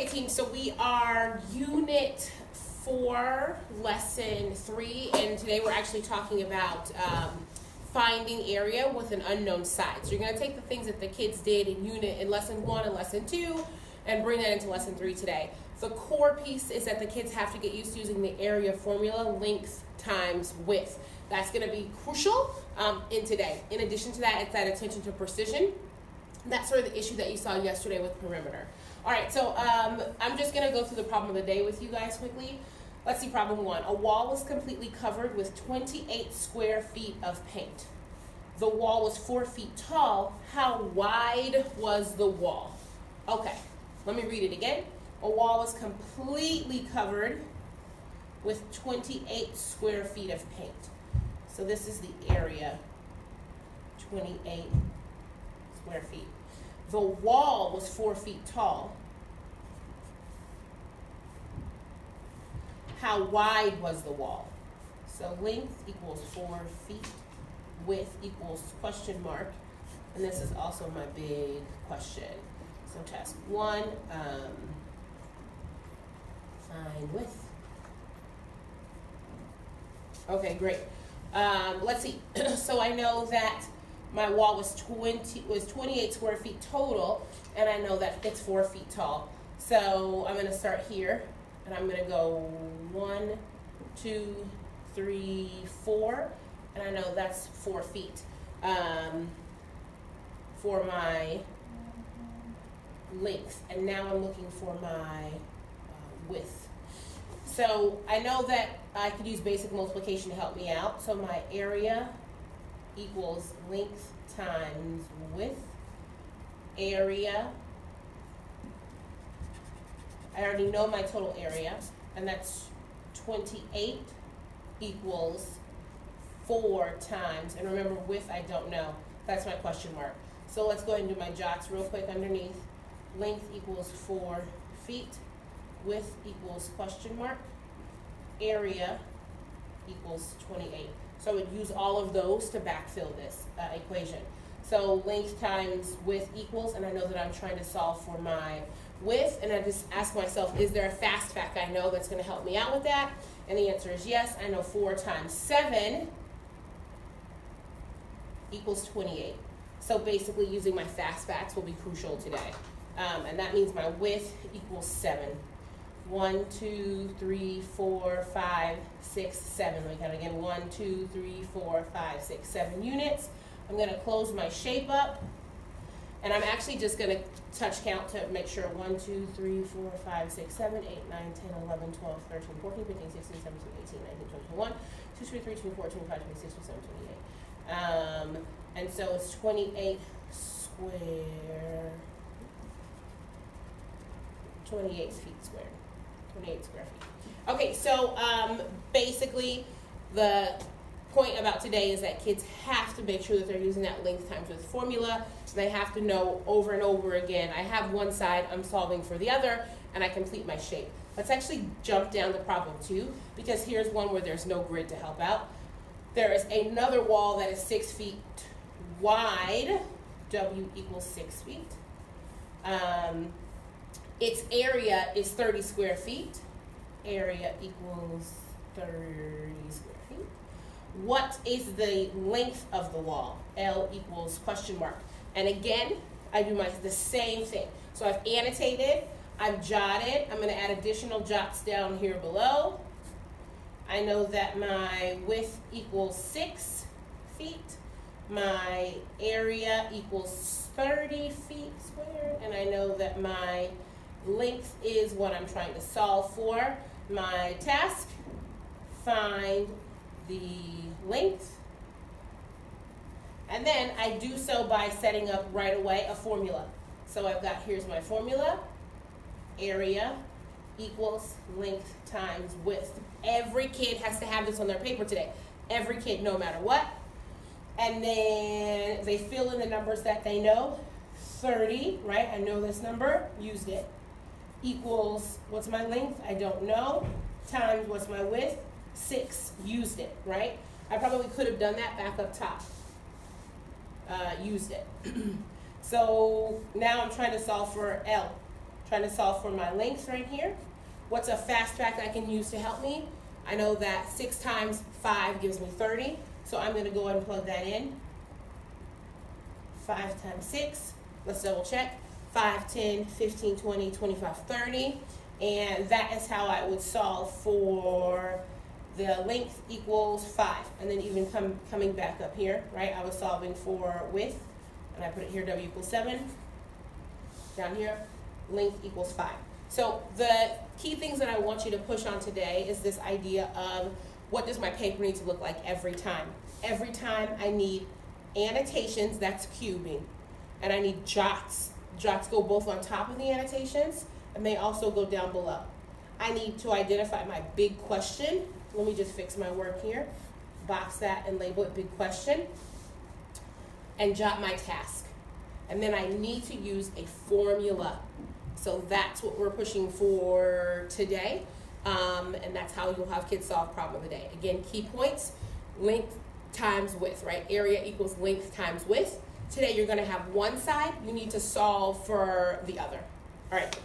Okay, team, so we are Unit 4, Lesson 3, and today we're actually talking about finding area with an unknown side. So you're going to take the things that the kids did in Lesson 1 and Lesson 2 and bring that into Lesson 3 today. The core piece is that the kids have to get used to using the area formula, length times width. That's going to be crucial in today. In addition to that, it's that attention to precision. That's sort of the issue that you saw yesterday with perimeter. All right, so I'm just going to go through the problem of the day with you guys quickly. Let's see problem 1. A wall was completely covered with 28 square feet of paint. The wall was 4 feet tall. How wide was the wall? Okay, let me read it again. A wall was completely covered with 28 square feet of paint. So this is the area, 28 square feet. The wall was 4 feet tall. How wide was the wall? So length equals 4 feet, width equals question mark, and this is also my big question. So task 1, find width. Okay, great. Let's see. So I know that my wall was 28 square feet total, and I know that it's 4 feet tall. So I'm going to start here, and I'm going to go 1, 2, 3, 4, and I know that's 4 feet for my length. And now I'm looking for my width. So I know that I could use basic multiplication to help me out. So my area equals length times width. Area, I already know my total area, and that's 28 equals 4 times, and remember width I don't know, that's my question mark. So let's go ahead and do my jots real quick underneath. Length equals 4 feet, width equals question mark, area equals 28. So I would use all of those to backfill this equation. So length times width equals, and I know that I'm trying to solve for my width, and I just ask myself, is there a fast fact I know that's going to help me out with that? And the answer is yes. I know 4 times 7 equals 28. So basically using my fast facts will be crucial today. And that means my width equals 7. 1, 2, 3, 4, 5, 6, 7. We got again 1, 2, 3, 4, 5, 6, 7 units. I'm going to close my shape up, and I'm actually just going to touch count to make sure. 1, 2, 3, 4, 5, 6, 7, 8, 9, 10, 11, 12, 13, 14, 15, 16, 17, 18, 19, 20, 21, 2, 3, 3, 24, 25, 26, 27, 28. And so it's 28 square, 28 feet squared. 28 square feet. Okay, so basically the point about today is that kids have to make sure that they're using that length times width formula. They have to know over and over again, I have one side, I'm solving for the other, and I complete my shape. Let's actually jump down to problem 2, because here's one where there's no grid to help out. There is another wall that is 6 feet wide. W equals 6 feet. Its area is 30 square feet. Area equals 30 square feet. What is the length of the wall? L equals question mark. And again, I do the same thing. So I've annotated, I've jotted. I'm going to add additional jots down here below. I know that my width equals 6 feet. My area equals 30 feet squared. And I know that my length is what I'm trying to solve for. My task, find the length. And then I do so by setting up right away a formula. So I've got, here's my formula. Area equals length times width. Every kid has to have this on their paper today. Every kid, no matter what. And then they fill in the numbers that they know. 30, right? I know this number, used it. Equals, what's my length? I don't know. Times, what's my width? 6, used it, right? I probably could have done that back up top. Used it. So now I'm trying to solve for L. trying to solve for my length right here. What's a fast track I can use to help me? I know that 6 times 5 gives me 30, so I'm going to go ahead and plug that in. 5 times 6, let's double check. 5, 10, 15, 20, 25, 30. And that is how I would solve for the length equals 5. And then even coming back up here, right? I was solving for width, and I put it here, W equals 7. Down here, length equals 5. So the key things that I want you to push on today is this idea of what does my paper need to look like every time. Every time I need annotations, that's cubing, and I need jots. Jots go both on top of the annotations, and they also go down below. I need to identify my big question. Let me just fix my work here. Box that and label it big question, and jot my task. And then I need to use a formula. So that's what we're pushing for today. And that's how you'll have kids solve problem of the day. Again, key points, length times width, right? Area equals length times width. Today you're gonna have one side, you need to solve for the other. All right.